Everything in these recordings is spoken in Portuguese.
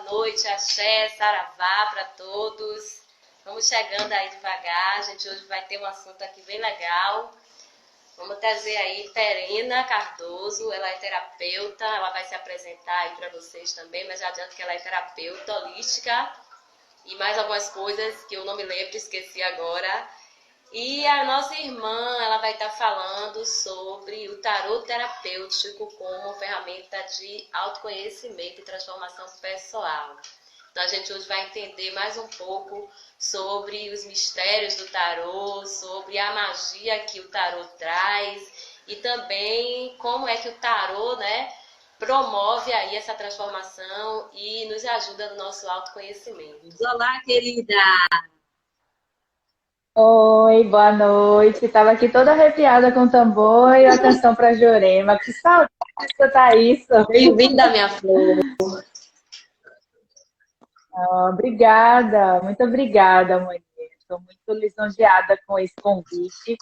noite, axé, saravá para todos. Vamos chegando aí devagar, a gente hoje vai ter um assunto aqui bem legal. Vamos trazer aí Terena Cardoso, ela é terapeuta, ela vai se apresentar aí para vocês também, mas já adianto que ela é terapeuta holística e mais algumas coisas que eu não me lembro, esqueci agora. E a nossa irmã, ela vai estar falando sobre o tarô terapêutico como ferramenta de autoconhecimento e transformação pessoal. Então a gente hoje vai entender mais um pouco sobre os mistérios do tarô, sobre a magia que o tarô traz e também como é que o tarô, né, promove aí essa transformação e nos ajuda no nosso autoconhecimento. Olá, querida! Oi, boa noite. Estava aqui toda arrepiada com o tambor e a canção para Jurema. Que saudade de escutar isso. Bem-vinda, minha flor! Obrigada, muito obrigada, mãe. Estou muito lisonjeada com esse convite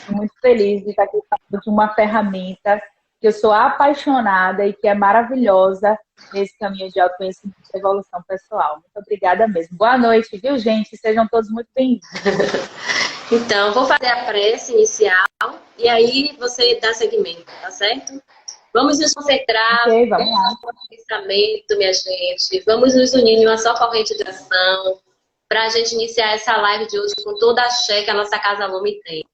e muito feliz de estar aqui falando de uma ferramenta que eu sou apaixonada e que é maravilhosa nesse caminho de autoconhecimento e evolução pessoal. Muito obrigada mesmo. Boa noite, viu, gente? Sejam todos muito bem-vindos. Então, vou fazer a prece inicial e aí você dá seguimento, tá certo? Vamos nos concentrar, Ok, vamos lá. no pensamento, minha gente. Vamos nos unir em uma só corrente de ação para a gente iniciar essa live de hoje com toda a axé que a nossa Casa Lume tem.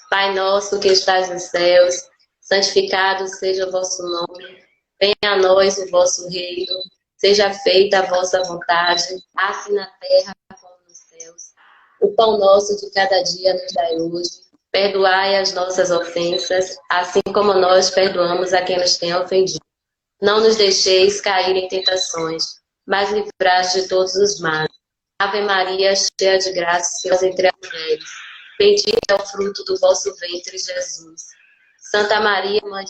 Pai nosso que estás nos céus, santificado seja o vosso nome. Venha a nós o vosso reino. Seja feita a vossa vontade, assim na terra como nos céus. O pão nosso de cada dia nos dai hoje. Perdoai as nossas ofensas, assim como nós perdoamos a quem nos tem ofendido. Não nos deixeis cair em tentações, mas livrai-nos de todos os males. Ave Maria, cheia de graça, o Senhor é entre as mulheres. Bendito é o fruto do vosso ventre, Jesus. Santa Maria, Mãe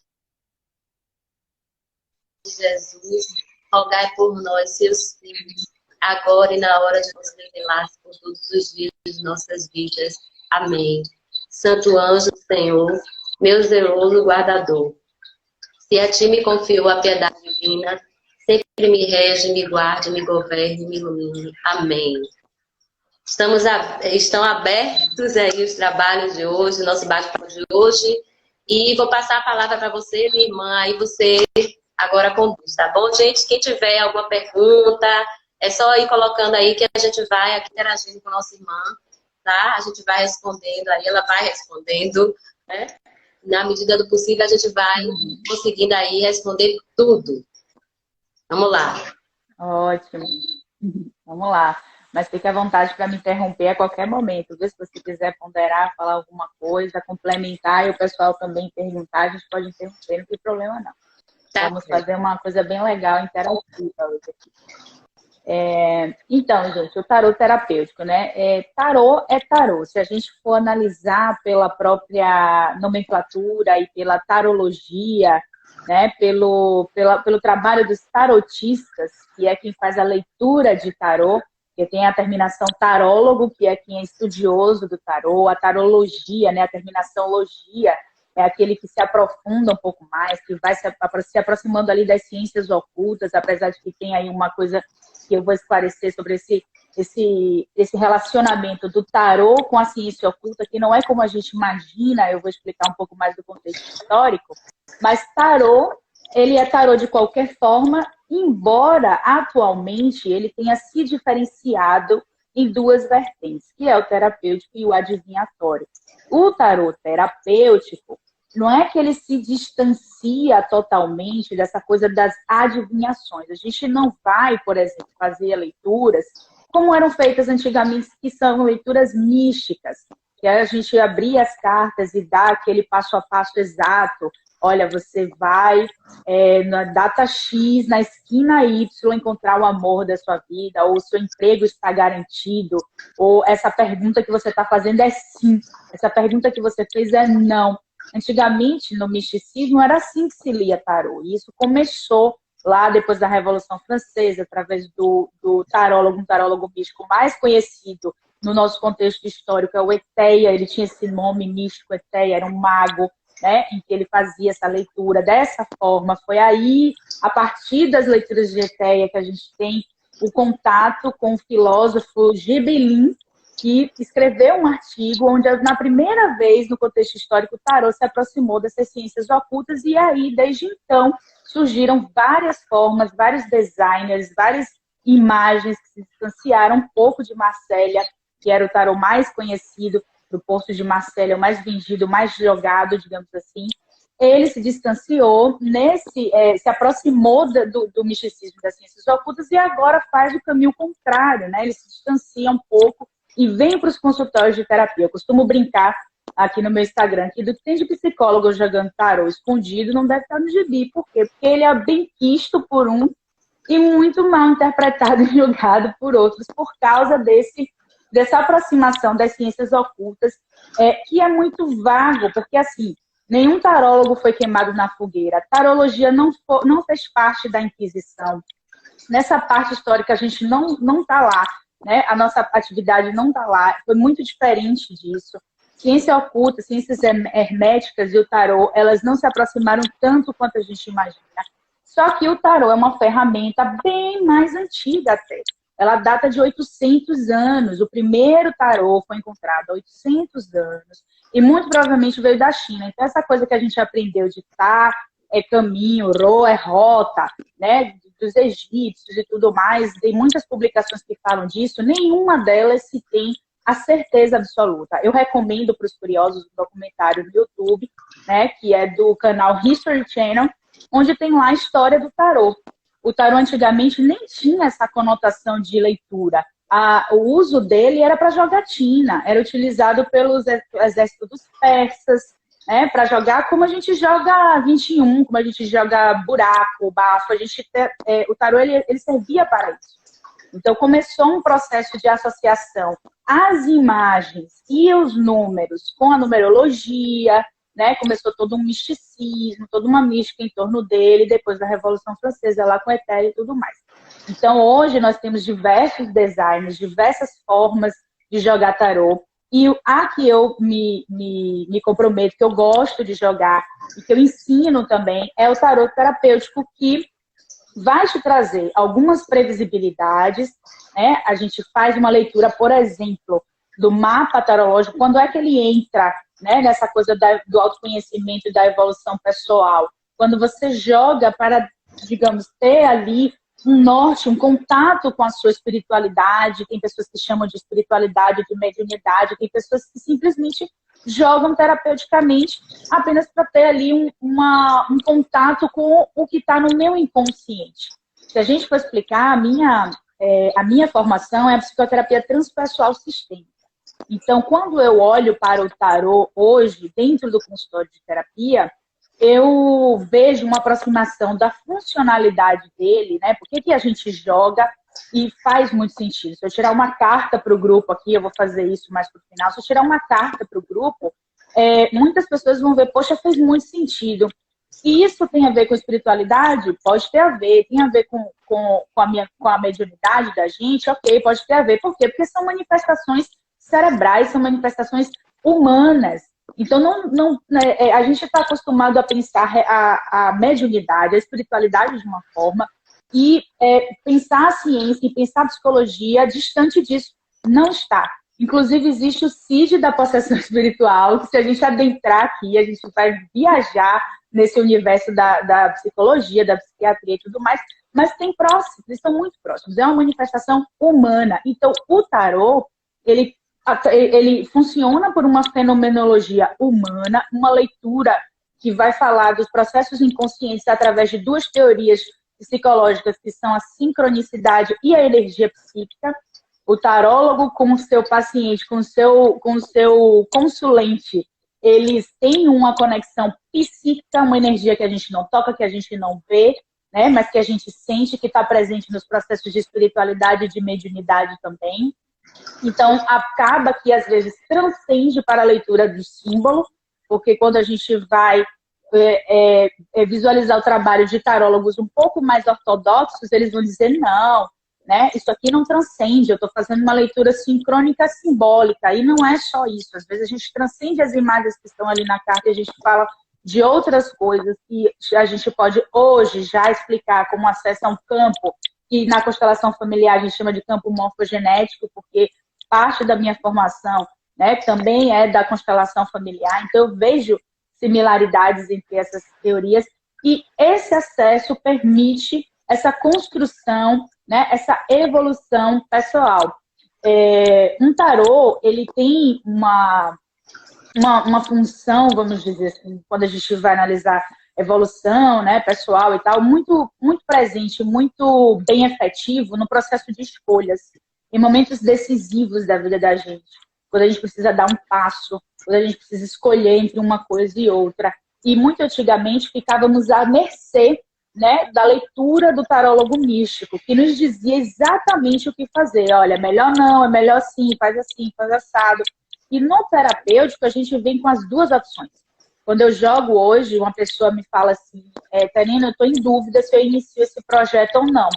de Jesus, rogai por nós, seus filhos, agora e na hora de nosso desenlace, por todos os dias de nossas vidas. Amém. Santo anjo do Senhor, meu zeloso guardador, se a ti me confio a piedade divina, sempre me rege, me guarde, me governe, me ilumine. Amém. Estão abertos aí os trabalhos de hoje, o nosso bate-papo de hoje. E vou passar a palavra para você, minha irmã, aí você agora conduz, tá bom, gente? Quem tiver alguma pergunta, é só ir colocando aí que a gente vai aqui interagindo com a nossa irmã, tá? A gente vai respondendo, aí ela vai respondendo, né? Na medida do possível, a gente vai conseguindo aí responder tudo. Vamos lá. Ótimo. Vamos lá. Mas fique à vontade para me interromper a qualquer momento, viu? Se você quiser ponderar, falar alguma coisa, complementar e o pessoal também perguntar, a gente pode interromper, não tem problema não. Tá. Vamos fazer uma coisa bem legal, interativa hoje aqui. Então, gente, o tarô terapêutico, né? Tarô é tarô. Se a gente for analisar pela própria nomenclatura e pela tarologia, né? Pelo trabalho dos tarotistas, que é quem faz a leitura de tarô, que tem a terminação tarólogo, que é quem é estudioso do tarô, a tarologia, né? A terminação logia, é aquele que se aprofunda um pouco mais, que vai se aproximando ali das ciências ocultas, apesar de que tem aí uma coisa que eu vou esclarecer sobre esse relacionamento do tarô com a ciência oculta, que não é como a gente imagina, eu vou explicar um pouco mais do contexto histórico, mas tarô, ele é tarô de qualquer forma, embora atualmente ele tenha se diferenciado em duas vertentes, que é o terapêutico e o adivinhatório. O tarô terapêutico não é que ele se distancia totalmente dessa coisa das adivinhações. A gente não vai, por exemplo, fazer leituras como eram feitas antigamente, que são leituras místicas, que a gente abria as cartas e dá aquele passo a passo exato. Olha, você vai na data X, na esquina Y, encontrar o amor da sua vida, ou o seu emprego está garantido, ou essa pergunta que você está fazendo é sim, essa pergunta que você fez é não. Antigamente, no misticismo, era assim que se lia tarô. E isso começou lá depois da Revolução Francesa, através do tarólogo, um tarólogo místico mais conhecido no nosso contexto histórico, é o Eteia. Ele tinha esse nome místico, Eteia, era um mago, né, em que ele fazia essa leitura dessa forma. Foi aí, a partir das leituras de Eteia, que a gente tem o contato com o filósofo Gibelin, que escreveu um artigo onde, na primeira vez, no contexto histórico, o tarô se aproximou dessas ciências ocultas, e aí, desde então, surgiram várias formas, vários designers, várias imagens que se distanciaram um pouco de Marsella, que era o tarô mais conhecido do Porto de Marsella, o mais vendido, o mais jogado, digamos assim. Ele se distanciou, se aproximou do misticismo das ciências ocultas e agora faz o caminho contrário, né? Ele se distancia um pouco e vem para os consultórios de terapia. Eu costumo brincar aqui no meu Instagram que do que tem de psicólogo jogando tarô escondido não deve estar no gibi. Por quê? Porque ele é bem quisto por um e muito mal interpretado e julgado por outros por causa dessa aproximação das ciências ocultas, que é muito vago, porque assim, nenhum tarólogo foi queimado na fogueira. A tarologia não fez parte da Inquisição. Nessa parte histórica a gente não está lá, né? A nossa atividade não está lá, foi muito diferente disso. Ciência oculta, ciências herméticas e o tarô, elas não se aproximaram tanto quanto a gente imagina. Só que o tarô é uma ferramenta bem mais antiga até. Ela data de 800 anos. O primeiro tarô foi encontrado há 800 anos. E muito provavelmente veio da China. Então, essa coisa que a gente aprendeu de tá é caminho, ro é rota, né? Dos egípcios e tudo mais. Tem muitas publicações que falam disso. Nenhuma delas se tem a certeza absoluta. Eu recomendo para os curiosos um documentário no YouTube, né? Que é do canal History Channel, onde tem lá a história do tarô. O tarô antigamente nem tinha essa conotação de leitura. O uso dele era para jogatina, era utilizado pelos exércitos dos persas, né, para jogar como a gente joga 21, como a gente joga buraco, bafo. O tarô ele servia para isso. Então começou um processo de associação às imagens e os números com a numerologia, né? Começou todo um misticismo, toda uma mística em torno dele, depois da Revolução Francesa, lá com Etélia e tudo mais. Então, hoje, nós temos diversos designs, diversas formas de jogar tarô. E a que eu me comprometo, que eu gosto de jogar e que eu ensino também, é o tarô terapêutico, que vai te trazer algumas previsibilidades, né? A gente faz uma leitura, por exemplo, do mapa tarológico, quando é que ele entra, né, nessa coisa do autoconhecimento e da evolução pessoal. Quando você joga para, digamos, ter ali um norte, um contato com a sua espiritualidade. Tem pessoas que chamam de espiritualidade, de mediunidade, tem pessoas que simplesmente jogam terapeuticamente apenas para ter ali um contato com o que está no meu inconsciente. Se a gente for explicar, a minha formação é a psicoterapia transpessoal sistêmica. Então, quando eu olho para o tarô hoje, dentro do consultório de terapia, eu vejo uma aproximação da funcionalidade dele, né? Por que a gente joga e faz muito sentido. Se eu tirar uma carta para o grupo aqui, eu vou fazer isso mais para o final, se eu tirar uma carta para o grupo, muitas pessoas vão ver, poxa, fez muito sentido. E isso tem a ver com espiritualidade? Pode ter a ver. Tem a ver com a mediunidade da gente? Ok, pode ter a ver. Por quê? Porque são manifestações cerebrais, são manifestações humanas. Então, a gente está acostumado a pensar a mediunidade, a espiritualidade de uma forma, e pensar a ciência e pensar a psicologia distante disso. Não está. Inclusive, existe o CID da possessão espiritual, que se a gente adentrar aqui, a gente vai viajar nesse universo da psicologia, da psiquiatria e tudo mais, mas tem próximos, eles estão muito próximos. É uma manifestação humana. Então, o tarô, ele funciona por uma fenomenologia humana, uma leitura que vai falar dos processos inconscientes através de duas teorias psicológicas, que são a sincronicidade e a energia psíquica. O tarólogo com o seu paciente, com o seu consulente, eles têm uma conexão psíquica, uma energia que a gente não toca, que a gente não vê, né, mas que a gente sente, que está presente nos processos de espiritualidade e de mediunidade também. Então, acaba que, às vezes, transcende para a leitura do símbolo, porque quando a gente vai visualizar o trabalho de tarólogos um pouco mais ortodoxos, eles vão dizer, não, né, isso aqui não transcende, eu estou fazendo uma leitura sincrônica simbólica, e não é só isso. Às vezes a gente transcende as imagens que estão ali na carta e a gente fala de outras coisas que a gente pode hoje já explicar como acesso a um campo que na constelação familiar a gente chama de campo morfogenético, porque parte da minha formação, né, também é da constelação familiar, então eu vejo similaridades entre essas teorias, e esse acesso permite essa construção, né, essa evolução pessoal. Um tarô, ele tem uma função, vamos dizer assim, quando a gente vai analisar evolução, né, pessoal e tal, muito, muito presente, muito bem efetivo no processo de escolhas, em momentos decisivos da vida da gente, quando a gente precisa dar um passo, quando a gente precisa escolher entre uma coisa e outra. E muito antigamente ficávamos à mercê, né, da leitura do tarólogo místico, que nos dizia exatamente o que fazer. Olha, melhor não, é melhor assim, faz assado. E no terapêutico, a gente vem com as duas opções. Quando eu jogo hoje, uma pessoa me fala assim, Tainina, eu estou em dúvida se eu inicio esse projeto ou não.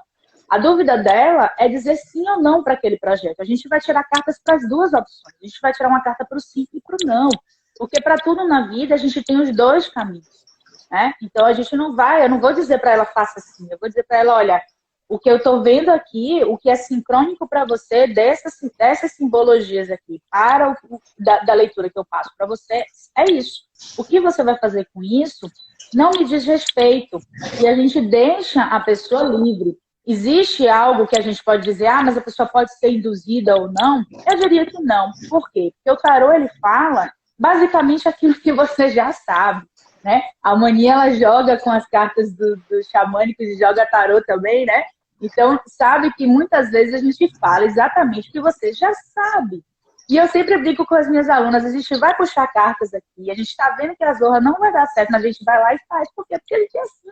A dúvida dela é dizer sim ou não para aquele projeto. A gente vai tirar cartas para as duas opções. A gente vai tirar uma carta para o sim e para o não. Porque para tudo na vida, a gente tem os dois caminhos. Né? Então, a gente não vai, eu não vou dizer para ela faça assim. Eu vou dizer para ela, olha, o que eu estou vendo aqui, o que é sincrônico para você dessas simbologias aqui, para da leitura que eu passo para você, é isso. O que você vai fazer com isso não me diz respeito. E a gente deixa a pessoa livre. Existe algo que a gente pode dizer, mas a pessoa pode ser induzida ou não? Eu diria que não. Por quê? Porque o tarô, ele fala basicamente aquilo que você já sabe. Né? A Mani, ela joga com as cartas do xamânicos e joga tarô também, né? Então, sabe que muitas vezes a gente fala exatamente o que você já sabe. E eu sempre brinco com as minhas alunas, a gente vai puxar cartas aqui, a gente está vendo que a zorra não vai dar certo, mas a gente vai lá e faz. Por quê? Porque a gente é assim.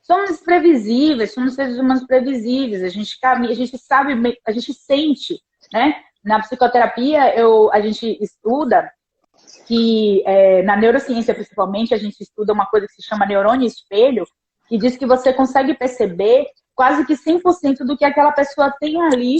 Somos previsíveis, somos seres humanos previsíveis, a gente caminha, a gente sabe, a gente sente, né? Na psicoterapia, a gente estuda que na neurociência, principalmente, a gente estuda uma coisa que se chama neurônio espelho, que diz que você consegue perceber quase que 100% do que aquela pessoa tem ali,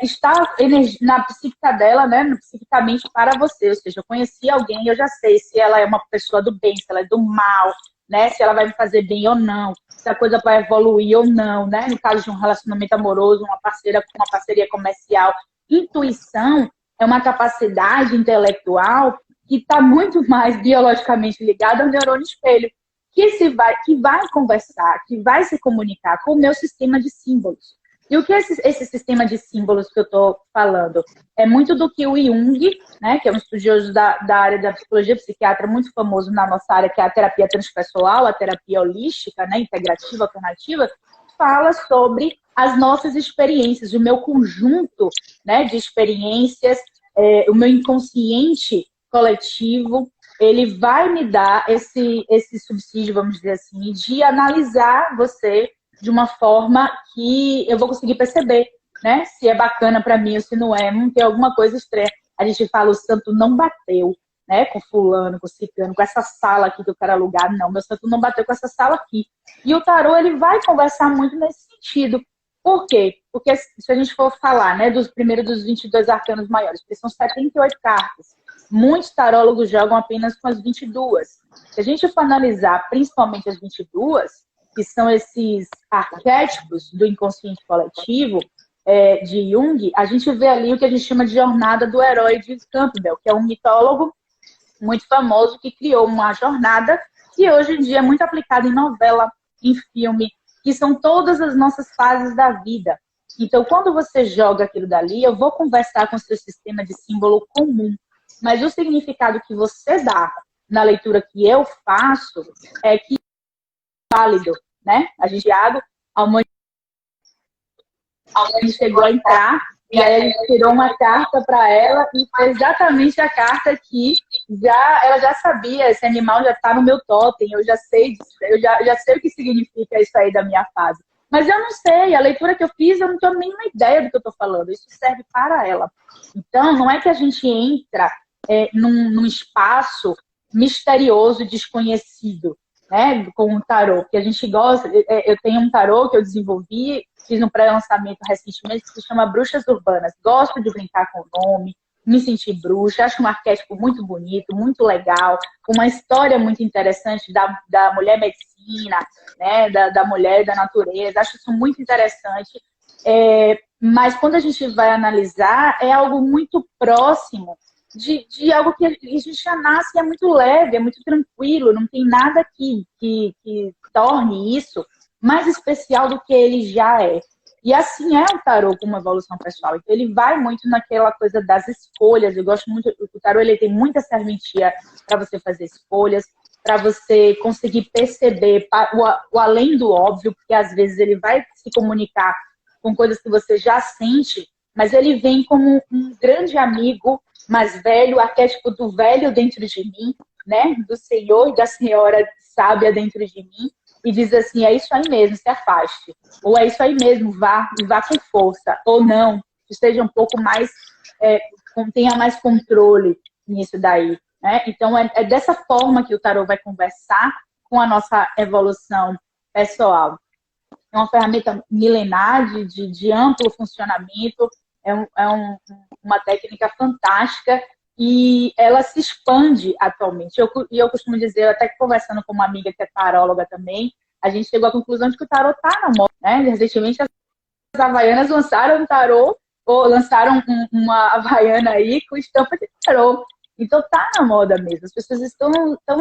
está na psíquica dela, né, psiquicamente para você. Ou seja, eu conheci alguém, eu já sei se ela é uma pessoa do bem, se ela é do mal, né, se ela vai me fazer bem ou não, se a coisa vai evoluir ou não, né, no caso de um relacionamento amoroso, uma parceria comercial. Intuição é uma capacidade intelectual que está muito mais biologicamente ligada ao neurônio espelho, que vai conversar, que vai se comunicar com o meu sistema de símbolos. E o que é esse sistema de símbolos que eu estou falando? É muito do que o Jung, né, que é um estudioso da área da psicologia, psiquiatra muito famoso na nossa área, que é a terapia transpessoal, a terapia holística, né, integrativa, alternativa, fala sobre as nossas experiências, o meu conjunto, né, de experiências, o meu inconsciente coletivo, ele vai me dar esse subsídio, vamos dizer assim, de analisar você de uma forma que eu vou conseguir perceber, né? Se é bacana para mim ou se não é, não tem alguma coisa estranha. A gente fala, o santo não bateu, né? Com fulano, com ciclano, com essa sala aqui que eu quero alugar. Não, meu santo não bateu com essa sala aqui. E o tarô, ele vai conversar muito nesse sentido. Por quê? Porque se a gente for falar, né, dos 22 arcanos maiores, porque são 78 cartas, muitos tarólogos jogam apenas com as 22. Se a gente for analisar principalmente as 22, que são esses arquétipos do inconsciente coletivo de Jung, a gente vê ali o que a gente chama de jornada do herói de Campbell, que é um mitólogo muito famoso que criou uma jornada que hoje em dia é muito aplicada em novela, em filme, que são todas as nossas fases da vida. Então, quando você joga aquilo dali, eu vou conversar com o seu sistema de símbolo comum, mas o significado que você dá na leitura que eu faço é que é válido, né? A gente, a humanidade chegou a entrar e aí a gente tirou uma carta para ela e foi exatamente a carta que ela já sabia, esse animal já está no meu totem, eu já sei disso, eu já sei o que significa isso aí da minha fase. Mas eu não sei, a leitura que eu fiz, eu não tenho a mínima ideia do que eu estou falando, isso serve para ela. Então, não é que a gente entra num espaço misterioso, desconhecido, né, com o tarô, que a gente gosta. Eu tenho um tarô que eu desenvolvi, fiz um pré-lançamento recentemente, que se chama Bruxas Urbanas. Gosto de brincar com o nome, me sentir bruxa, acho um arquétipo muito bonito, muito legal, uma história muito interessante da mulher medicina, né, da mulher da natureza, acho isso muito interessante. Mas quando a gente vai analisar, é algo muito próximo de algo que a gente já nasce, é muito leve, é muito tranquilo, não tem nada que torne isso mais especial do que ele já é. E assim é o tarô com uma evolução pessoal. Então ele vai muito naquela coisa das escolhas. Eu gosto muito, o tarô ele tem muita serventia para você fazer escolhas, para você conseguir perceber o além do óbvio, porque às vezes ele vai se comunicar com coisas que você já sente, mas ele vem como um grande amigo mais velho, arquétipo do velho dentro de mim, né? Do senhor e da senhora sábia dentro de mim, e diz assim, é isso aí mesmo, se afaste. Ou é isso aí mesmo, vá com força. Ou não, esteja um pouco mais, tenha mais controle nisso daí. Né? Então, é dessa forma que o tarô vai conversar com a nossa evolução pessoal. É uma ferramenta milenar de amplo funcionamento, uma técnica fantástica e ela se expande atualmente. Eu costumo dizer, até que conversando com uma amiga que é taróloga também, a gente chegou à conclusão de que o tarô está na moda. Né? Recentemente, as havaianas lançaram um tarô, ou lançaram uma havaiana aí com estampa de tarô. Então tá na moda mesmo, as pessoas estão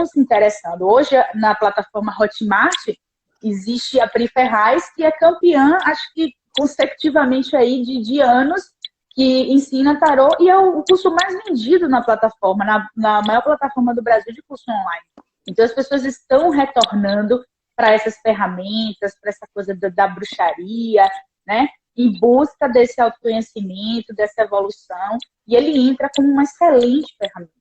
se interessando. Hoje, na plataforma Hotmart, existe a Pri Ferraz, que é campeã, acho que consecutivamente aí de anos, que ensina tarô, e é o curso mais vendido na plataforma, na maior plataforma do Brasil de curso online. Então as pessoas estão retornando para essas ferramentas, para essa coisa da bruxaria, né? Em busca desse autoconhecimento, dessa evolução, e ele entra como uma excelente ferramenta.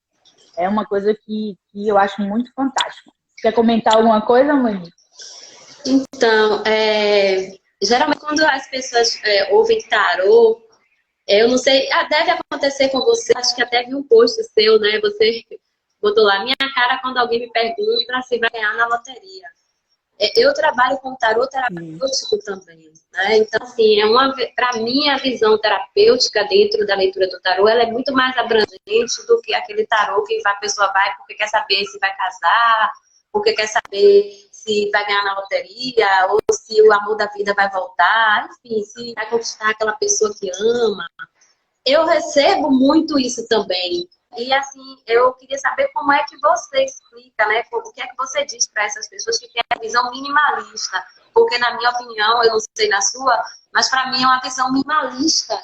É uma coisa que eu acho muito fantástica. Quer comentar alguma coisa, Mani? Então, geralmente quando as pessoas ouvem tarô, eu não sei, deve acontecer com você, acho que até vi um post seu, né? Você botou lá, minha cara quando alguém me pergunta se vai ganhar na loteria. Eu trabalho com tarô terapêutico também, né? Então, assim, para mim, a visão terapêutica dentro da leitura do tarô, ela é muito mais abrangente do que aquele tarô que a pessoa vai porque quer saber se vai casar, porque quer saber se vai ganhar na loteria, ou se o amor da vida vai voltar, enfim, se vai conquistar aquela pessoa que ama. Eu recebo muito isso também. E, assim, eu queria saber como é que você explica, né? O que é que você diz para essas pessoas que têm a visão minimalista? Porque, na minha opinião, eu não sei na sua, mas para mim é uma visão minimalista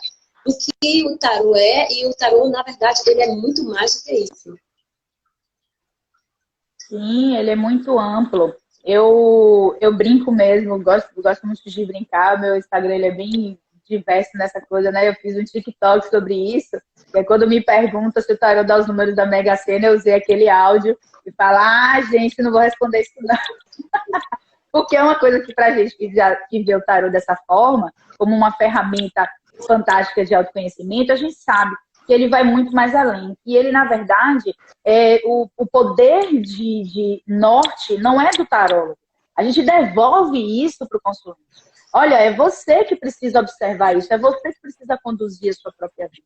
do que o tarô é, e o tarô, na verdade, ele é muito mais do que isso. Sim, ele é muito amplo. Eu brinco mesmo, gosto muito de brincar. Meu Instagram ele é bem diverso nessa coisa, né? Eu fiz um TikTok sobre isso. E aí, quando me perguntam se o tarô dá os números da Mega Sena, eu usei aquele áudio e falo, gente, não vou responder isso não. Porque é uma coisa que pra gente que vê o tarô dessa forma, como uma ferramenta fantástica de autoconhecimento, a gente sabe que ele vai muito mais além. E ele, na verdade, o poder de norte não é do tarólogo. A gente devolve isso para o consulente. Olha, é você que precisa observar isso, é você que precisa conduzir a sua própria vida.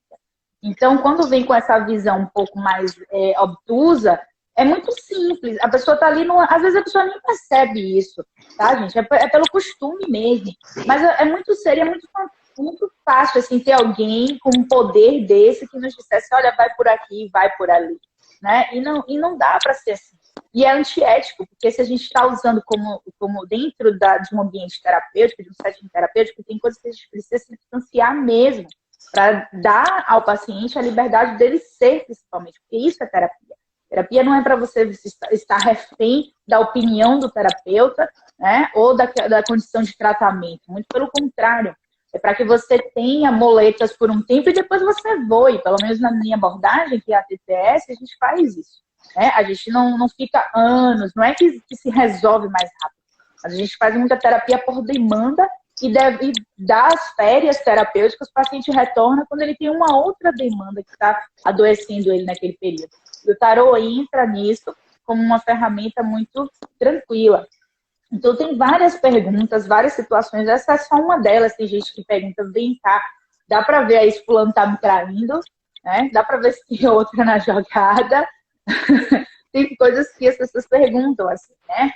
Então, quando vem com essa visão um pouco mais obtusa, é muito simples. A pessoa está ali, às vezes a pessoa nem percebe isso, tá, gente? É pelo costume mesmo. Mas é muito sério, é muito fácil, assim, ter alguém com um poder desse que nos dissesse, olha, vai por aqui, vai por ali, né? E não dá para ser assim. E é antiético, porque se a gente está usando como dentro de um ambiente terapêutico, de um setting terapêutico, tem coisas que a gente precisa se distanciar mesmo, para dar ao paciente a liberdade dele ser, principalmente, porque isso é terapia. Terapia não é para você estar refém da opinião do terapeuta, né, ou da condição de tratamento. Muito pelo contrário. É para que você tenha moletas por um tempo e depois você voe. Pelo menos na minha abordagem, que é a TTS, a gente faz isso. Né? A gente não fica anos, não é que se resolve mais rápido. Mas a gente faz muita terapia por demanda e dá as férias terapêuticas, o paciente retorna quando ele tem uma outra demanda que está adoecendo ele naquele período. E o tarô entra nisso como uma ferramenta muito tranquila. Então, tem várias perguntas, várias situações. Essa é só uma delas. Tem gente que pergunta, vem cá, dá para ver aí se fulano tá me traindo, né? Dá para ver se tem outra na jogada. tem coisas que as pessoas perguntam, assim, né?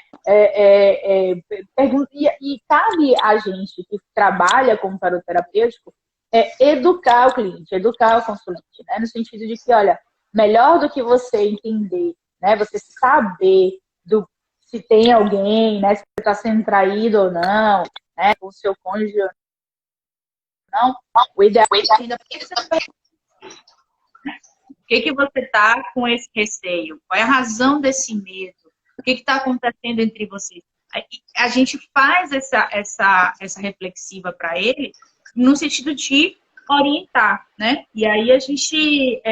E cabe a gente que trabalha como tarot terapêutico educar o cliente, educar o consulente, né? No sentido de que, olha, melhor do que você entender, né? Você saber se tem alguém, né? Se você está sendo traído ou não, né? Com o seu cônjuge ou não, o ideal é ainda por que você está com esse receio? Qual é a razão desse medo? O que está acontecendo entre vocês? A gente faz essa reflexiva para ele no sentido de orientar, né? E aí a gente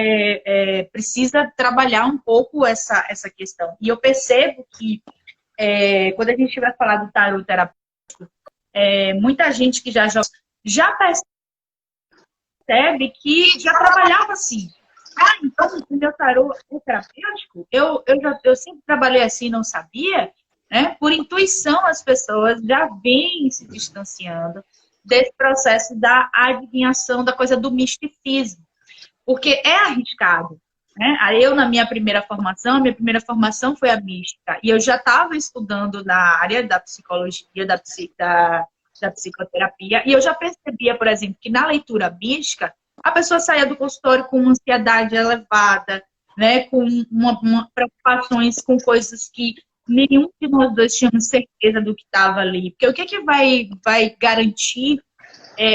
precisa trabalhar um pouco essa questão. E eu percebo que quando a gente vai falar do tarot terapêutico, muita gente que já percebe que já trabalhava assim. Então o meu tarô é terapêutico? Eu sempre trabalhei assim, não sabia, né? Por intuição, as pessoas já vêm se distanciando desse processo da adivinhação, da coisa do misticismo. Porque é arriscado, né? Aí eu, na minha primeira formação foi a mística. E eu já estava estudando na área da psicologia, da psicoterapia, e eu já percebia, por exemplo, que na leitura mística, a pessoa saía do consultório com uma ansiedade elevada, né, com preocupações com coisas que nenhum de nós dois tínhamos certeza do que estava ali. Porque o que vai garantir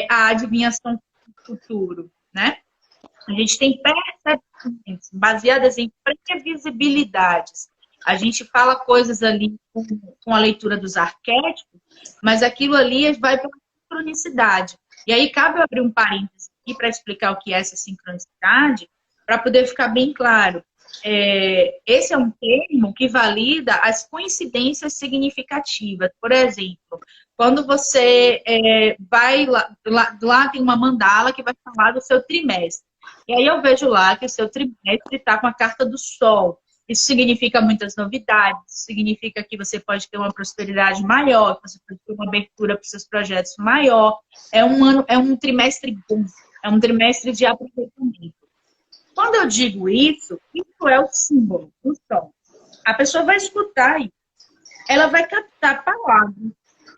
a adivinhação do futuro, né? A gente tem percepções baseadas em previsibilidades. A gente fala coisas ali com a leitura dos arquétipos, mas aquilo ali vai para a sincronicidade. E aí cabe eu abrir um parênteses aqui para explicar o que é essa sincronicidade, para poder ficar bem claro. Esse é um termo que valida as coincidências significativas. Por exemplo, quando você vai lá tem uma mandala que vai falar do seu trimestre. E aí eu vejo lá que o seu trimestre está com a carta do Sol. Isso significa muitas novidades, significa que você pode ter uma prosperidade maior, que você pode ter uma abertura para os seus projetos maior. É um trimestre bom, é um trimestre de aproveitamento. Quando eu digo isso é o símbolo, o Sol. A pessoa vai escutar isso, ela vai captar palavras,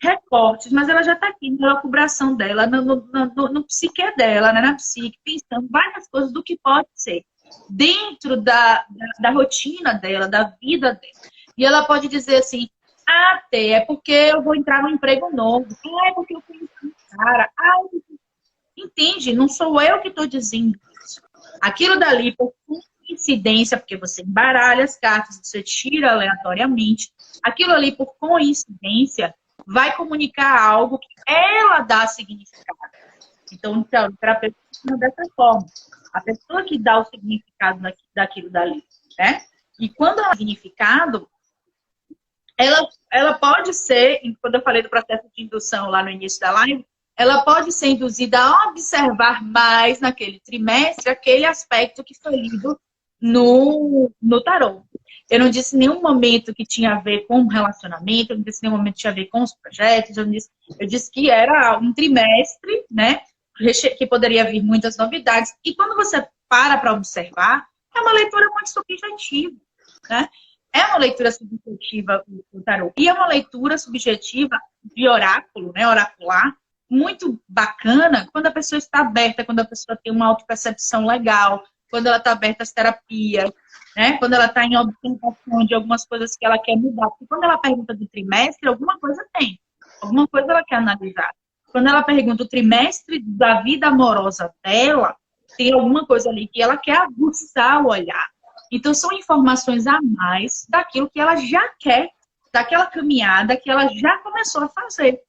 recortes, mas ela já está aqui na elucubração dela, no psique dela, né, na psique, pensando várias coisas do que pode ser dentro da rotina dela, da vida dela. E ela pode dizer assim, até é porque eu vou entrar num emprego novo, é porque eu conheci um cara, entende? Não sou eu que estou dizendo isso. Aquilo dali, por coincidência, porque você embaralha as cartas, você tira aleatoriamente, aquilo ali, por coincidência, vai comunicar algo que ela dá significado. Então, o terapeuta funciona dessa forma. A pessoa que dá o significado daquilo dali, né? E quando ela dá significado, ela pode ser, quando eu falei do processo de indução lá no início da live, ela pode ser induzida a observar mais naquele trimestre aquele aspecto que foi lido no tarô. Eu não disse em nenhum momento que tinha a ver com o relacionamento, eu não disse em nenhum momento que tinha a ver com os projetos, eu disse que era um trimestre, né? Que poderia vir muitas novidades. E quando você para observar, é uma leitura muito subjetiva, né? É uma leitura subjetiva do tarô. E é uma leitura subjetiva de oráculo, né? Oracular, muito bacana quando a pessoa está aberta, quando a pessoa tem uma autopercepção legal, quando ela está aberta às terapias, né? Quando ela está em observação de algumas coisas que ela quer mudar. Porque quando ela pergunta do trimestre, alguma coisa tem. Alguma coisa ela quer analisar. Quando ela pergunta o trimestre da vida amorosa dela, tem alguma coisa ali que ela quer aguçar o olhar. Então, são informações a mais daquilo que ela já quer, daquela caminhada que ela já começou a fazer.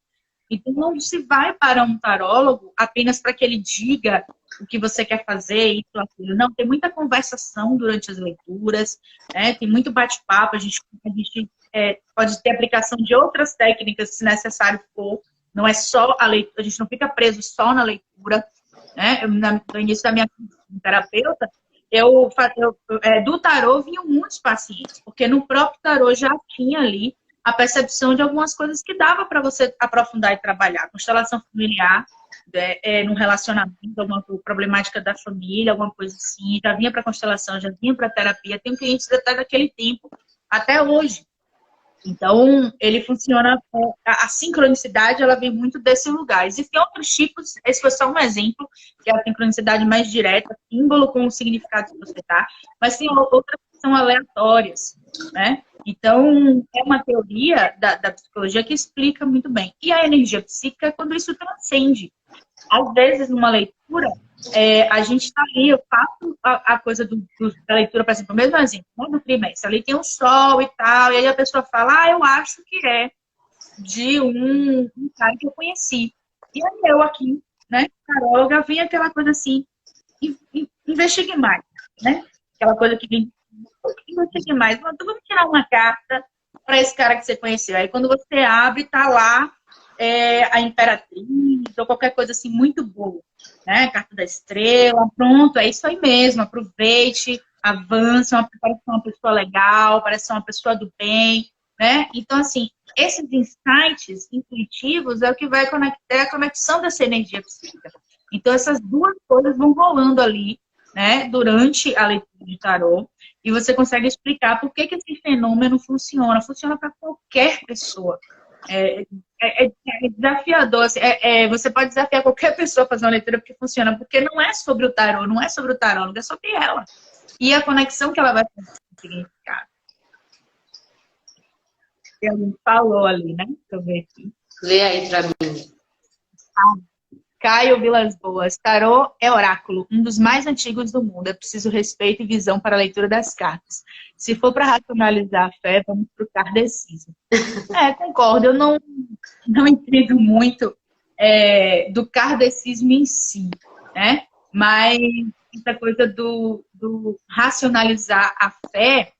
Então, não se vai para um tarólogo apenas para que ele diga o que você quer fazer, isso, aquilo. Não, tem muita conversação durante as leituras, né? Tem muito bate-papo, a gente pode ter aplicação de outras técnicas, se necessário for. Não é só a leitura, a gente não fica preso só na leitura, né? No início da minha terapeuta, do tarô vinham muitos pacientes, porque no próprio tarô já tinha ali a percepção de algumas coisas que dava para você aprofundar e trabalhar. Constelação familiar, num relacionamento, alguma problemática da família, alguma coisa assim, já vinha para constelação, já vinha para terapia. Tem clientes até daquele tempo, até hoje. Então, ele funciona, a sincronicidade, ela vem muito desse lugar. Existem outros tipos, esse foi só um exemplo, que é a sincronicidade mais direta, símbolo com o significado que você dá, mas tem outras que são aleatórias, né? Então, é uma teoria da psicologia que explica muito bem. E a energia psíquica é quando isso transcende. Às vezes, numa leitura, a gente está ali, eu faço a coisa da leitura, por exemplo, o mesmo exemplo, né, do trimestre. Ali tem um sol e tal, e aí a pessoa fala, eu acho que é de um cara que eu conheci. E aí eu aqui, né, taróloga, vem aquela coisa assim, investigue mais, né? Aquela coisa que vem, investigue mais. Então, vamos tirar uma carta para esse cara que você conheceu. Aí quando você abre, tá lá a Imperatriz, ou qualquer coisa assim muito boa, né? Carta da Estrela, pronto, é isso aí mesmo, aproveite, avance, parece uma pessoa legal, parece uma pessoa do bem, né? Então, assim, esses insights intuitivos é o que vai conectar a conexão dessa energia psíquica. Então, essas duas coisas vão rolando ali, né, durante a leitura de tarô, e você consegue explicar por que esse fenômeno funciona. Funciona para qualquer pessoa. É desafiador. Assim, você pode desafiar qualquer pessoa a fazer uma leitura porque funciona, porque não é sobre o tarô, não é sobre o tarólogo, é sobre ela. E a conexão que ela vai fazer com o significado. Alguém falou ali, né? Deixa eu ver aqui. Lê aí para mim. Caio Vilas Boas. Tarô é oráculo, um dos mais antigos do mundo. É preciso respeito e visão para a leitura das cartas. Se for para racionalizar a fé, vamos para o kardecismo. Concordo. Eu não entendo muito do kardecismo em si, né? Mas essa coisa do racionalizar a fé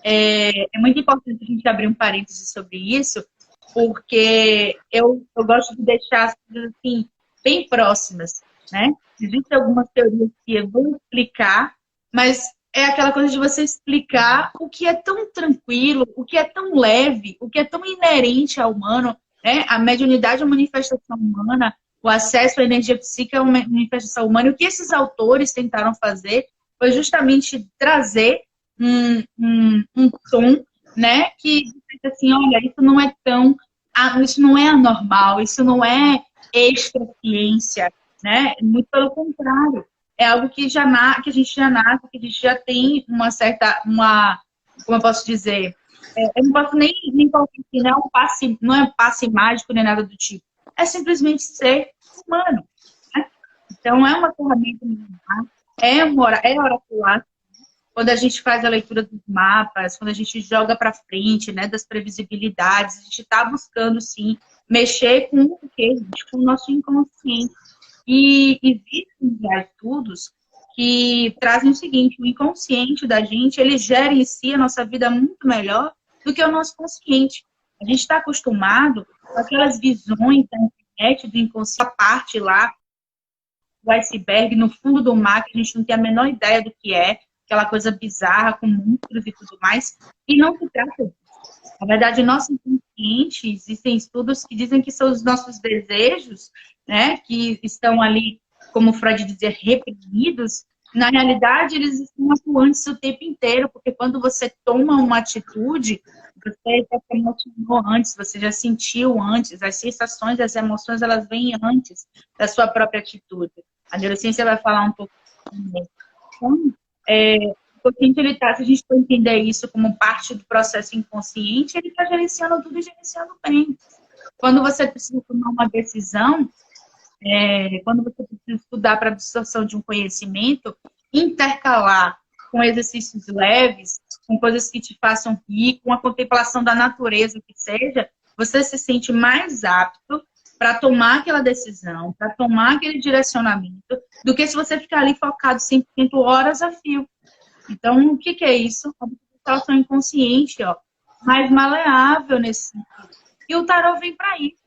é muito importante a gente abrir um parêntese sobre isso, porque eu gosto de deixar as coisas assim, bem próximas, né? Existem algumas teorias que eu vou explicar, mas é aquela coisa de você explicar o que é tão tranquilo, o que é tão leve, o que é tão inerente ao humano, né? A mediunidade é uma manifestação humana, o acesso à energia psíquica é uma manifestação humana. E o que esses autores tentaram fazer foi justamente trazer um tom, né? Que diz assim, olha, isso não é anormal, isso não é extra ciência, né? Muito pelo contrário, é algo que que a gente já nasce, que a gente já tem como eu posso dizer, eu não posso nem falar assim, não é passe mágico nem nada do tipo. É simplesmente ser humano. Né? Então, é uma ferramenta militar, é oracular. Quando a gente faz a leitura dos mapas, quando a gente joga para frente, né, das previsibilidades, a gente está buscando, sim, mexer com o quê? Com o nosso inconsciente. E existem já estudos que trazem o seguinte, o inconsciente da gente, ele gera em si a nossa vida muito melhor do que o nosso consciente. A gente está acostumado com aquelas visões da internet, do inconsciente, a parte lá, do iceberg, no fundo do mar, que a gente não tem a menor ideia do que é, aquela coisa bizarra, com monstros e tudo mais, e não se trata disso. Na verdade, nosso inconsciente, existem estudos que dizem que são os nossos desejos, né, que estão ali, como Freud dizia, reprimidos. Na realidade, eles estão atuantes o tempo inteiro, porque quando você toma uma atitude, você já se emocionou antes, você já sentiu antes, as sensações, as emoções, elas vêm antes da sua própria atitude. A neurociência vai falar um pouco também. Então, o consciente, se a gente for entender isso como parte do processo inconsciente, ele está gerenciando tudo e gerenciando bem. Quando você precisa tomar uma decisão, quando você precisa estudar para a absorção de um conhecimento, intercalar com exercícios leves, com coisas que te façam rir, com a contemplação da natureza que seja, você se sente mais apto para tomar aquela decisão, para tomar aquele direcionamento, do que se você ficar ali focado 100% horas a fio. Então, o que é isso? A situação inconsciente, ó, mais maleável nesse sentido. E o tarô vem para isso,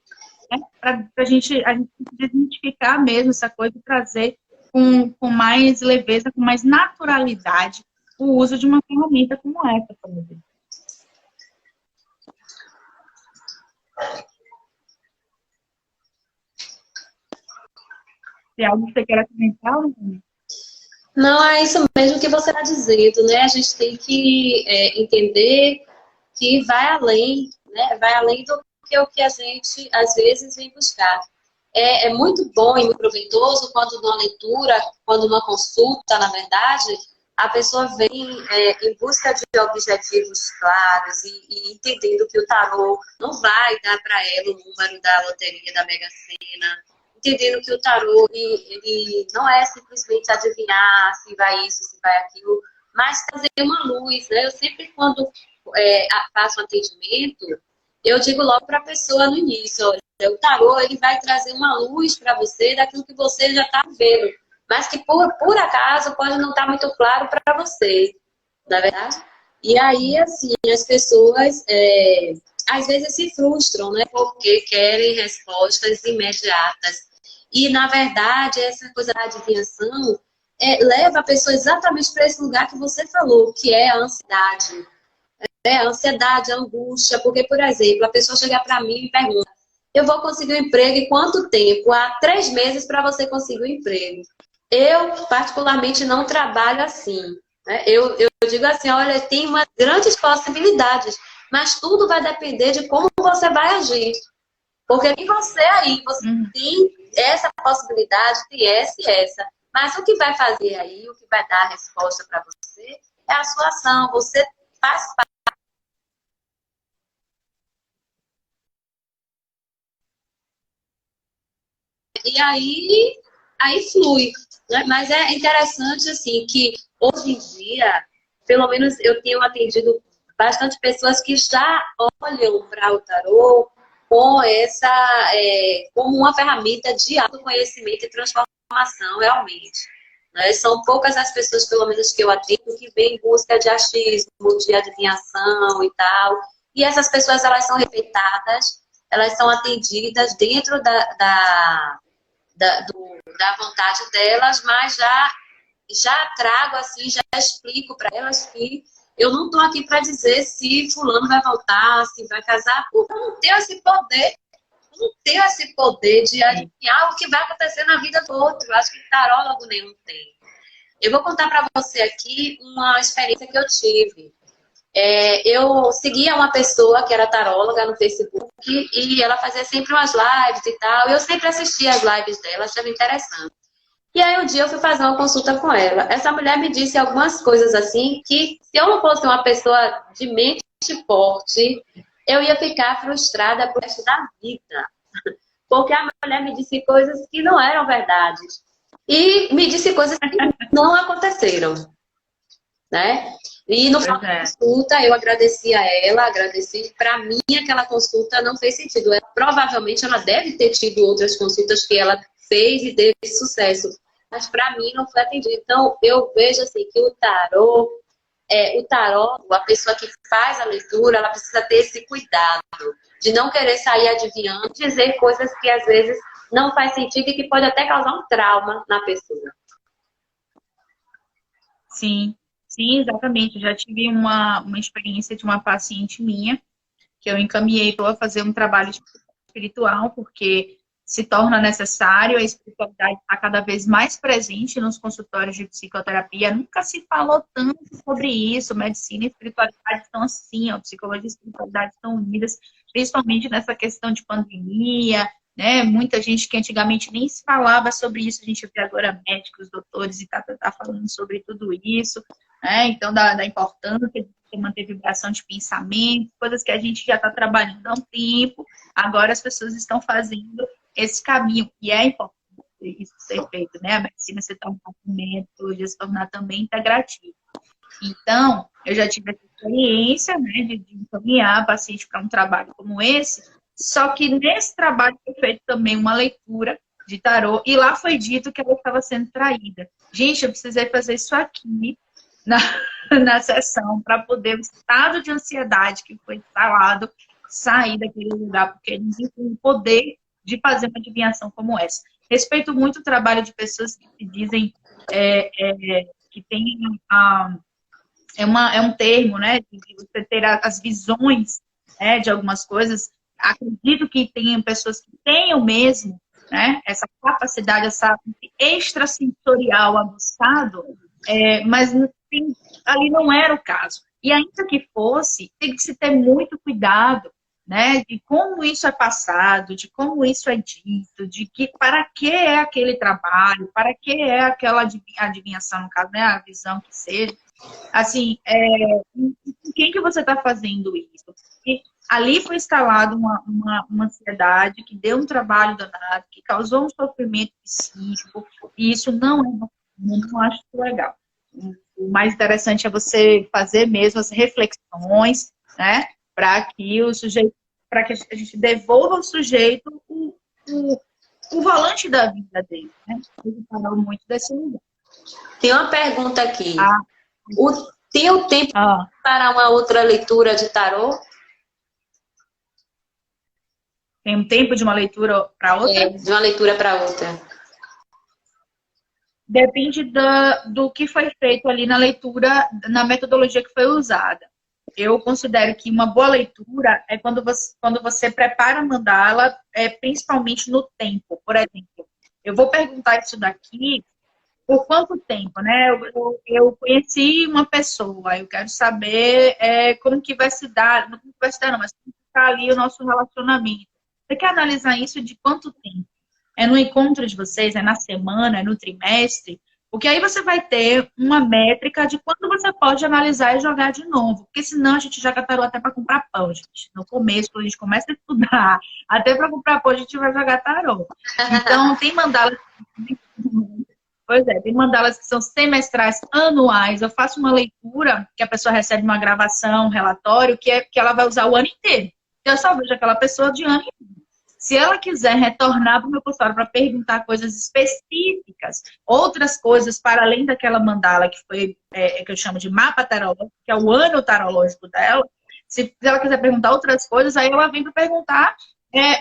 né? Para a gente identificar mesmo essa coisa e trazer com mais leveza, com mais naturalidade, o uso de uma ferramenta como essa, por exemplo. Se é algo que você quer comentar, Não, é isso mesmo que você está dizendo, né? A gente tem que entender que vai além, né? Vai além do que o que a gente, às vezes, vem buscar. É muito bom e muito proveitoso quando numa leitura, quando numa consulta, na verdade, a pessoa vem em busca de objetivos claros e entendendo que o tarô não vai dar para ela o número da loteria da Mega Sena, entendendo que o tarô ele não é simplesmente adivinhar se vai isso, se vai aquilo, mas trazer uma luz, né? Eu sempre, quando faço um atendimento, eu digo logo para a pessoa no início, olha, o tarô ele vai trazer uma luz para você daquilo que você já está vendo, mas que por acaso pode não estar muito claro para você, na verdade? E aí, assim, as pessoas às vezes se frustram, né? Porque querem respostas imediatas. E, na verdade, essa coisa da adivinhação leva a pessoa exatamente para esse lugar que você falou, que é a ansiedade. A ansiedade, a angústia, porque, por exemplo, a pessoa chega para mim e pergunta: eu vou conseguir um emprego em quanto tempo? Há 3 meses para você conseguir um emprego. Eu, particularmente, não trabalho assim. Né? Eu digo assim, olha, tem umas grandes possibilidades, mas tudo vai depender de como você vai agir. Porque em você aí, você tem essa possibilidade, tem essa e essa. Mas o que vai fazer aí, o que vai dar a resposta para você, é a sua ação. Você faz parte. E aí flui. Né? Mas é interessante, assim, que hoje em dia, pelo menos eu tenho atendido bastante pessoas que já olham para o tarô com como uma ferramenta de autoconhecimento e transformação, realmente. Né? São poucas as pessoas, pelo menos que eu atendo, que vêm em busca de achismo, de adivinhação e tal. E essas pessoas, elas são respeitadas, elas são atendidas dentro da vontade delas, mas já trago assim, já explico para elas que eu não estou aqui para dizer se fulano vai voltar, se vai casar, porque eu não tenho esse poder. Eu não tenho esse poder de adivinhar o que vai acontecer na vida do outro. Eu acho que tarólogo nenhum tem. Eu vou contar para você aqui uma experiência que eu tive. Eu seguia uma pessoa que era taróloga no Facebook e ela fazia sempre umas lives e tal. E eu sempre assistia as lives dela, achava interessante. E aí um dia eu fui fazer uma consulta com ela. Essa mulher me disse algumas coisas assim que se eu não fosse uma pessoa de mente forte, eu ia ficar frustrada pro resto da vida. Porque a mulher me disse coisas que não eram verdades. E me disse coisas que não aconteceram. Né? E no final da consulta eu agradeci a ela, agradeci. Para mim aquela consulta não fez sentido. Provavelmente ela deve ter tido outras consultas que ela fez e teve sucesso. Mas para mim não foi atendido. Então eu vejo assim que o tarô, a pessoa que faz a leitura, ela precisa ter esse cuidado de não querer sair adivinhando, dizer coisas que às vezes não faz sentido e que pode até causar um trauma na pessoa. Sim, sim, exatamente. Eu já tive uma experiência de uma paciente minha que eu encaminhei para fazer um trabalho espiritual, porque se torna necessário, a espiritualidade está cada vez mais presente nos consultórios de psicoterapia. Nunca se falou tanto sobre isso. Medicina e espiritualidade estão assim, ó, psicologia e espiritualidade estão unidas, principalmente nessa questão de pandemia, né? Muita gente que antigamente nem se falava sobre isso, a gente vê agora médicos, doutores e tá falando sobre tudo isso, né? Então, da importância de você manter vibração de pensamento, coisas que a gente já está trabalhando há um tempo, agora as pessoas estão fazendo esse caminho, e é importante isso ser feito, né? A medicina se tornar também, a psicologia se tornar também integrativa. Então, eu já tive essa experiência, né, de encaminhar paciente para um trabalho como esse, só que nesse trabalho foi feito também uma leitura de tarô, e lá foi dito que ela estava sendo traída. Gente, eu precisei fazer isso aqui na sessão para poder o estado de ansiedade que foi instalado sair daquele lugar, porque eles têm o poder de fazer uma adivinhação como essa. Respeito muito o trabalho de pessoas que se dizem que tem um termo, né, de você ter as visões, né, de algumas coisas. Acredito que tenham pessoas que tenham mesmo, né? Essa capacidade, essa extrasensorial aguçado, mas ali não era o caso. E ainda que fosse, tem que se ter muito cuidado, né, de como isso é passado, de como isso é dito, de que para que é aquele trabalho, para que é aquela adivinhação, no caso, né, a visão que seja. Assim, com quem que você está fazendo isso? Porque ali foi instalada uma ansiedade que deu um trabalho danado, que causou um sofrimento psíquico, e isso não é bom, não acho legal. O mais interessante é você fazer mesmo as reflexões, né? Para que o sujeito, para que a gente devolva ao sujeito o volante da vida dele, né? Ele falou muito desse lugar. Tem uma pergunta aqui. Tem o tempo para uma outra leitura de tarô? Tem um tempo de uma leitura para outra? De uma leitura para outra. Depende do que foi feito ali na leitura, na metodologia que foi usada. Eu considero que uma boa leitura é quando você prepara a mandala, principalmente no tempo. Por exemplo, eu vou perguntar isso daqui por quanto tempo, né? Eu conheci uma pessoa, eu quero saber como que vai se dar, não vai se dar não, mas como está ali o nosso relacionamento. Você quer analisar isso de quanto tempo? É no encontro de vocês, é na semana, é no trimestre? Porque aí você vai ter uma métrica de quando você pode analisar e jogar de novo. Porque senão a gente joga tarô até para comprar pão, gente. No começo, quando a gente começa a estudar, até para comprar pão, a gente vai jogar tarô. Então, tem mandalas. Pois é, tem mandalas que são semestrais, anuais. Eu faço uma leitura que a pessoa recebe uma gravação, um relatório, que ela vai usar o ano inteiro. Eu só vejo aquela pessoa de ano inteiro. Se ela quiser retornar para o meu consultório para perguntar coisas específicas, outras coisas para além daquela mandala que foi, que eu chamo de mapa tarológico, que é o ano tarológico dela, se ela quiser perguntar outras coisas, aí ela vem para perguntar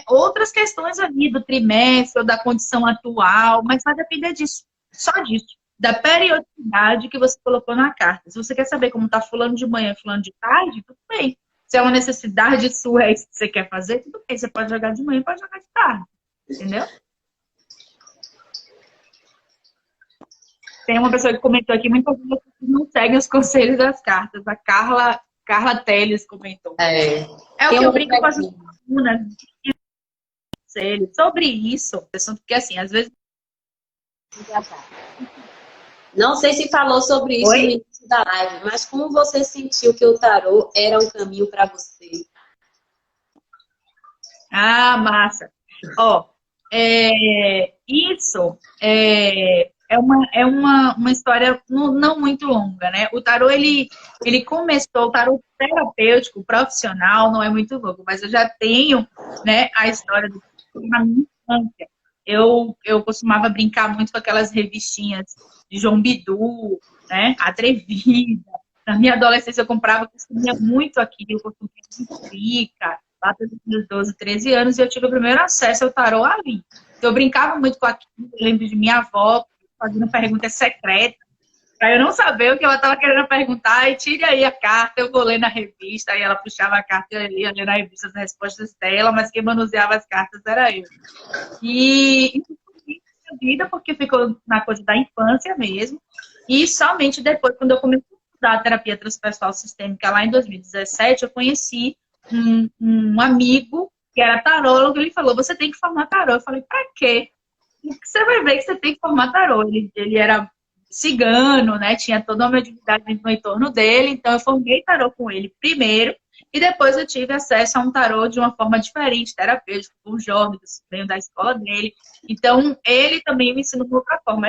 outras questões ali do trimestre ou da condição atual, mas vai depender disso, só disso, da periodicidade que você colocou na carta. Se você quer saber como está fulano de manhã e fulano de tarde, tudo bem. Se é uma necessidade sua, é isso que você quer fazer, tudo bem. Você pode jogar de manhã, pode jogar de tarde. Entendeu? Tem uma pessoa que comentou aqui, muitas vezes não seguem os conselhos das cartas. A Carla Teles comentou. É o que eu brinco com as alunas. Sobre isso, porque assim, às vezes... Não sei se falou sobre isso no início da live, mas como você sentiu que o tarô era um caminho para você? Ah, massa. Isso é uma história não muito longa, né? O tarô, ele começou, o tarô terapêutico, profissional, não é muito longo, mas eu já tenho, né, a história na minha infância. Eu costumava brincar muito com aquelas revistinhas de João Bidu, né? Atrevida. Na minha adolescência eu consumia muito aquilo, eu consumia muito rica, lá pelos meus 12, 13 anos, e eu tive o primeiro acesso ao tarô ali. Então, eu brincava muito com aquilo, eu lembro de minha avó fazendo perguntas secretas, para eu não saber o que ela estava querendo perguntar, e tire aí a carta, eu vou ler na revista, aí ela puxava a carta e eu ia ler na revista as respostas dela, mas quem manuseava as cartas era eu. E isso foi minha vida, porque ficou na coisa da infância mesmo, e somente depois, quando eu comecei a estudar a terapia transpessoal sistêmica lá em 2017, eu conheci um amigo que era tarólogo, ele falou, você tem que formar tarô. Eu falei, pra quê? Você vai ver que você tem que formar tarô. Ele era cigano, né? Tinha toda uma atividade no entorno dele, então eu formei tarô com ele primeiro, e depois eu tive acesso a um tarô de uma forma diferente, terapêutico, com o Jorge, veio da escola dele. Então, ele também me ensinou de outra forma.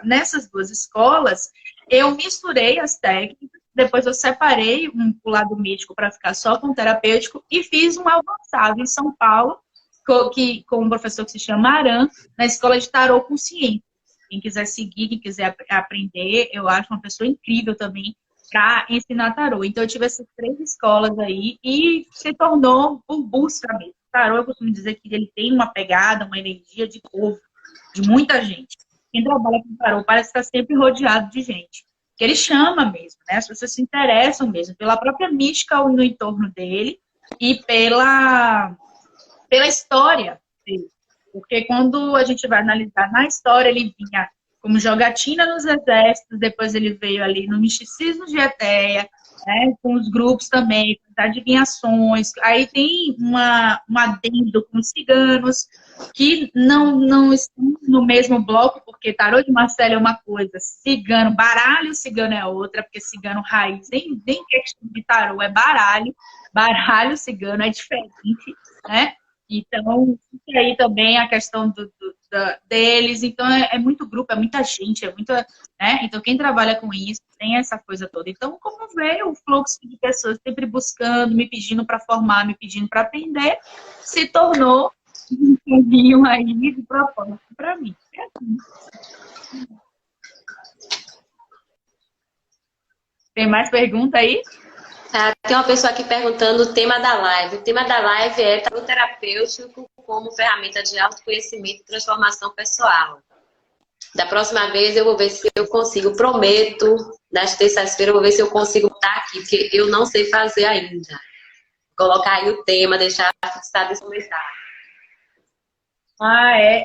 Nessas duas escolas, eu misturei as técnicas, depois eu separei o lado místico para ficar só com o terapêutico e fiz um avançado em São Paulo, com um professor que se chama Aran, na Escola de Tarô Consciente. Quem quiser seguir, quem quiser aprender, eu acho uma pessoa incrível também para ensinar tarô. Então, eu tive essas 3 escolas aí e se tornou por busca mesmo. Tarô, eu costumo dizer que ele tem uma pegada, uma energia de povo, de muita gente. Quem trabalha com tarô parece estar sempre rodeado de gente. Que ele chama mesmo, né? As pessoas se interessam mesmo pela própria mística no entorno dele e pela história dele. Porque quando a gente vai analisar na história, ele vinha como jogatina nos exércitos, depois ele veio ali no misticismo de Eteia, né, com os grupos também, com as adivinhações. Aí tem um adendo com os ciganos, que não estão no mesmo bloco, porque tarô de Marcelo é uma coisa, cigano, baralho cigano é outra, porque cigano raiz, nem questão de tarô, é baralho cigano é diferente, né? Então, fica aí também a questão deles. Então, é muito grupo, é muita gente, é muita, né? Então, quem trabalha com isso tem essa coisa toda. Então, como veio o fluxo de pessoas sempre buscando, me pedindo para formar, me pedindo para aprender, se tornou um caminho aí de propósito para mim. É assim. Tem mais pergunta aí? Tem uma pessoa aqui perguntando o tema da live. O tema da live é tarô terapêutico como ferramenta de autoconhecimento e transformação pessoal. Da próxima vez eu vou ver se eu consigo, prometo, nas terças-feiras eu vou ver se eu consigo estar aqui, porque eu não sei fazer ainda. Colocar aí o tema, deixar fixado esse comentário.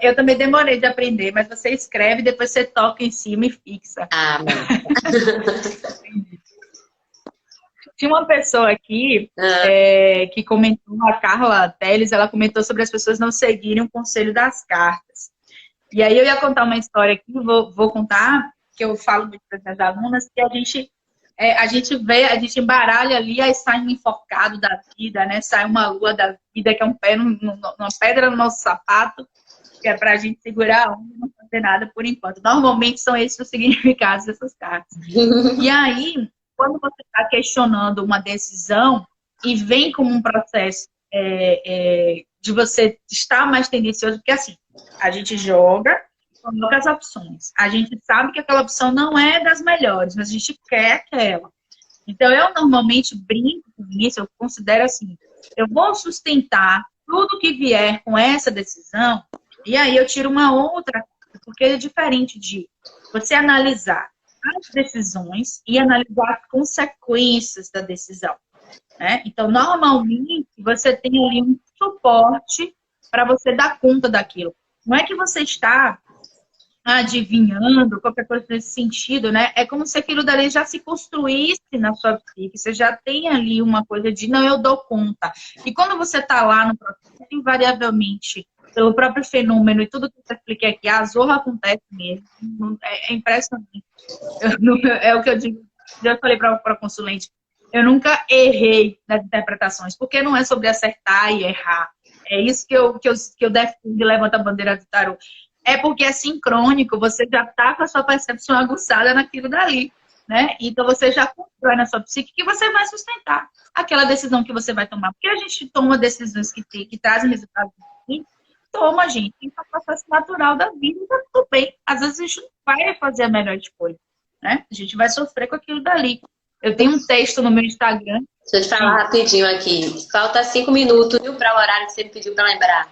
Eu também demorei de aprender, mas você escreve, depois você toca em cima e fixa. Tinha uma pessoa aqui que comentou, a Carla Teles, ela comentou sobre as pessoas não seguirem o conselho das cartas. E aí eu ia contar uma história aqui, vou contar, que eu falo muito para as alunas, que a gente embaralha ali, aí sai um enforcado da vida, né? Sai uma lua da vida, que é um pé uma pedra no nosso sapato, que é para a gente segurar a onda e não fazer nada por enquanto. Normalmente são esses os significados dessas cartas. E aí, quando você está questionando uma decisão e vem como um processo de você estar mais tendencioso, porque assim, a gente joga, coloca as opções. A gente sabe que aquela opção não é das melhores, mas a gente quer aquela. Então, eu normalmente brinco com isso, eu considero assim, eu vou sustentar tudo que vier com essa decisão, e aí eu tiro uma outra, porque é diferente de você analisar as decisões e analisar as consequências da decisão, né? Então, normalmente, você tem ali um suporte para você dar conta daquilo. Não é que você está adivinhando, qualquer coisa nesse sentido, né? É como se aquilo dali já se construísse na sua psique. Você já tem ali uma coisa de, não, eu dou conta. E quando você está lá no processo, invariavelmente, pelo próprio fenômeno e tudo que eu expliquei aqui, a zorra acontece mesmo. É impressionante. É o que eu digo, já falei para a consulente, eu nunca errei nas interpretações, porque não é sobre acertar e errar. É isso que eu defendo e levanto a bandeira do tarô. É porque é sincrônico, você já está com a sua percepção aguçada naquilo dali, né? Então você já constrói na sua psique que você vai sustentar aquela decisão que você vai tomar. Porque a gente toma decisões que trazem resultados ruins, toma, gente. Isso é um processo natural da vida e tá tudo bem. Às vezes a gente não vai fazer a melhor escolha, né? A gente vai sofrer com aquilo dali. Eu tenho um texto no meu Instagram. Deixa eu te falar rapidinho aqui. Falta 5 minutos, viu, para o horário que você me pediu para lembrar.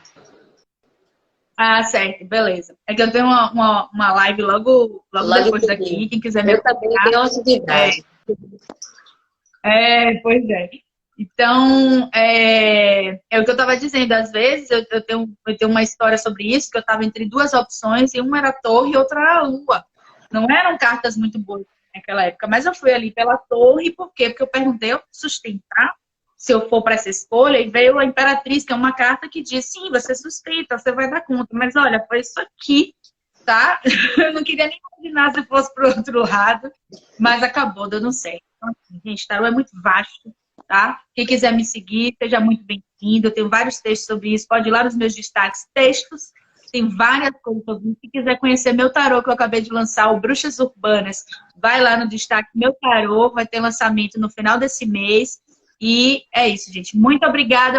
Ah, certo, beleza. É que eu tenho uma live logo depois daqui, quem quiser me acompanhar. Eu também tenho atividade. Pois é. Então, é o que eu estava dizendo. Às vezes, eu tenho uma história sobre isso, que eu estava entre duas opções, e uma era a torre e outra era a lua. Não eram cartas muito boas naquela época, mas eu fui ali pela torre, por quê? Porque eu perguntei, eu sustentar se eu for para essa escolha, e veio a Imperatriz, que é uma carta que diz, sim, você sustenta, você vai dar conta, mas olha, foi isso aqui, tá? Eu não queria nem imaginar se fosse pro outro lado, mas acabou dando certo. Então, assim, gente, tarô é muito vasto, tá? Quem quiser me seguir, seja muito bem-vindo, eu tenho vários textos sobre isso, pode ir lá nos meus destaques, textos, tem várias coisas sobre isso. Se quiser conhecer meu tarô, que eu acabei de lançar, o Bruxas Urbanas, vai lá no destaque Meu Tarô, vai ter lançamento no final desse mês. E é isso, gente. Muito obrigada,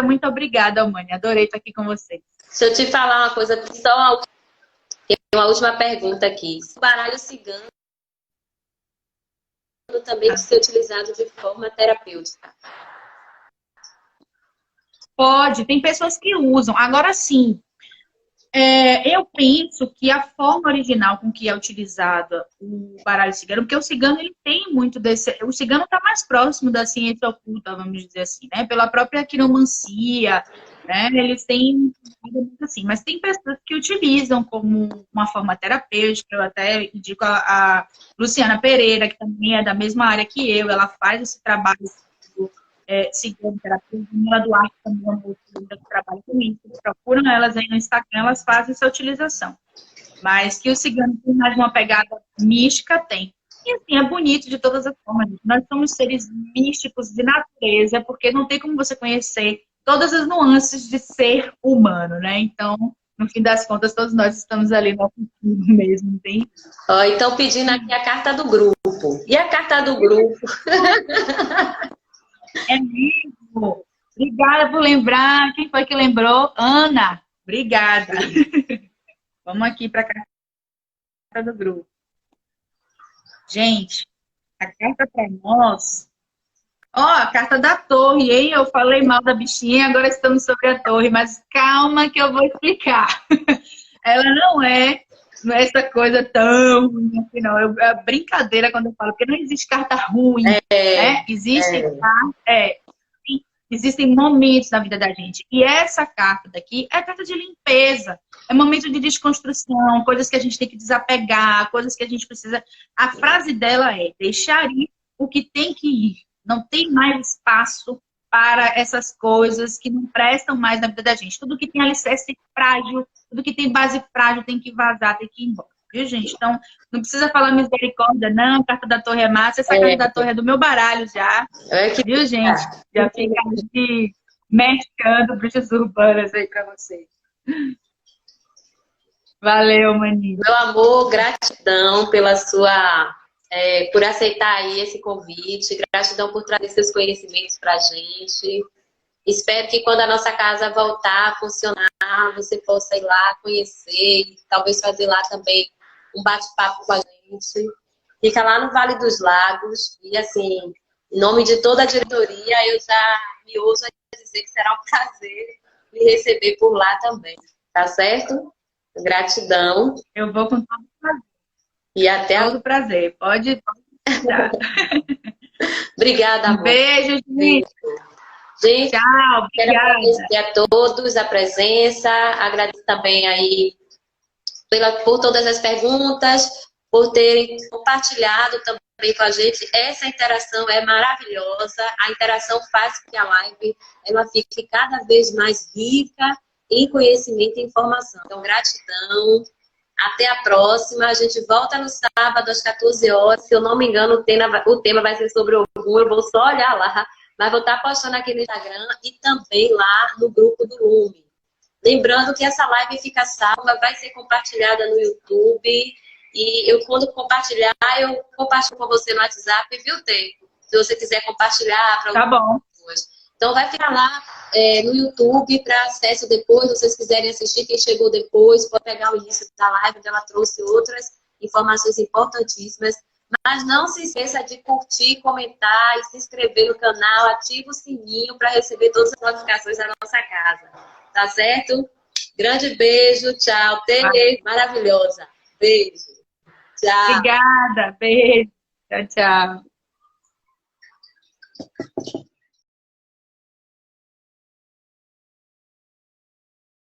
Almane. Adorei estar aqui com vocês. Deixa eu te falar uma coisa, só uma última pergunta aqui. O baralho cigano também pode ser utilizado de forma terapêutica? Pode, tem pessoas que usam. Agora sim, eu penso que a forma original com que é utilizada o baralho cigano, porque o cigano ele tem muito desse. O cigano está mais próximo da ciência oculta, vamos dizer assim, né? Pela própria quiromancia, né? Eles têm, assim, mas tem pessoas que utilizam como uma forma terapêutica. Eu até indico a Luciana Pereira, que também é da mesma área que eu, ela faz esse trabalho segundo terapia. A Duarte também é uma outra que trabalha com isso. Procuram elas aí no Instagram, elas fazem essa utilização. Mas que o cigano tem mais uma pegada mística, tem. E assim, é bonito de todas as formas. Nós somos seres místicos de natureza, porque não tem como você conhecer todas as nuances de ser humano, né? Então, no fim das contas, todos nós estamos ali no futuro mesmo, não tem? Ó, então pedindo aqui a carta do grupo. E a carta do grupo? É mesmo. Obrigada por lembrar. Quem foi que lembrou? Ana. Obrigada. Vamos aqui para a carta do grupo. Gente, a carta para nós. Ó, a carta da torre, hein? Eu falei mal da bichinha, agora estamos sobre a torre, mas calma que eu vou explicar. Ela não é essa coisa tão ruim assim, não. É brincadeira quando eu falo, porque não existe carta ruim, né? Existem momentos na vida da gente. E essa carta daqui é a carta de limpeza. É momento de desconstrução, coisas que a gente tem que desapegar, coisas que a gente precisa. A frase dela é: deixar ir o que tem que ir. Não tem mais espaço para essas coisas que não prestam mais na vida da gente. Tudo que tem alicerce frágil, tudo que tem base frágil tem que vazar, tem que ir embora. Viu, gente? Então, não precisa falar misericórdia, não. A carta da torre é massa. Essa carta da torre é do meu baralho já. Viu, gente? Já fica aqui mercando bruxas urbanas aí pra vocês. Valeu, maninho. Meu amor, gratidão pela sua... por aceitar aí esse convite. Gratidão por trazer seus conhecimentos pra gente. Espero que quando a nossa casa voltar a funcionar, você possa ir lá conhecer e talvez fazer lá também um bate-papo com a gente. Fica lá no Vale dos Lagos e, assim, em nome de toda a diretoria, eu já me ouso a dizer que será um prazer me receber por lá também. Tá certo? Gratidão. Eu vou com todo prazer. E até todo prazer. Pode tirar. Obrigada, amor. Beijo, gente. Gente, tchau, quero obrigada. agradecer a todos a presença, agradeço também aí por todas as perguntas, por terem compartilhado também com a gente. Essa interação é maravilhosa, a interação faz com que a live ela fique cada vez mais rica em conhecimento e informação. Então, gratidão, até a próxima, a gente volta no sábado às 14 horas, se eu não me engano o tema vai ser sobre Ogum, eu vou só olhar lá. Mas vou estar postando aqui no Instagram e também lá no grupo do Lume. Lembrando que essa live fica salva, vai ser compartilhada no YouTube. E eu, quando compartilhar, eu compartilho com você no WhatsApp, viu, Tempo? Se você quiser compartilhar para outras pessoas. Então, vai ficar lá no YouTube para acesso depois. Se vocês quiserem assistir, quem chegou depois, pode pegar o início da live, onde ela trouxe outras informações importantíssimas. Mas não se esqueça de curtir, comentar e se inscrever no canal, ativa o sininho para receber todas as notificações da nossa casa. Tá certo? Grande beijo, tchau. Tê, maravilhosa. Beijo. Tchau. Obrigada, beijo. Tchau, tchau.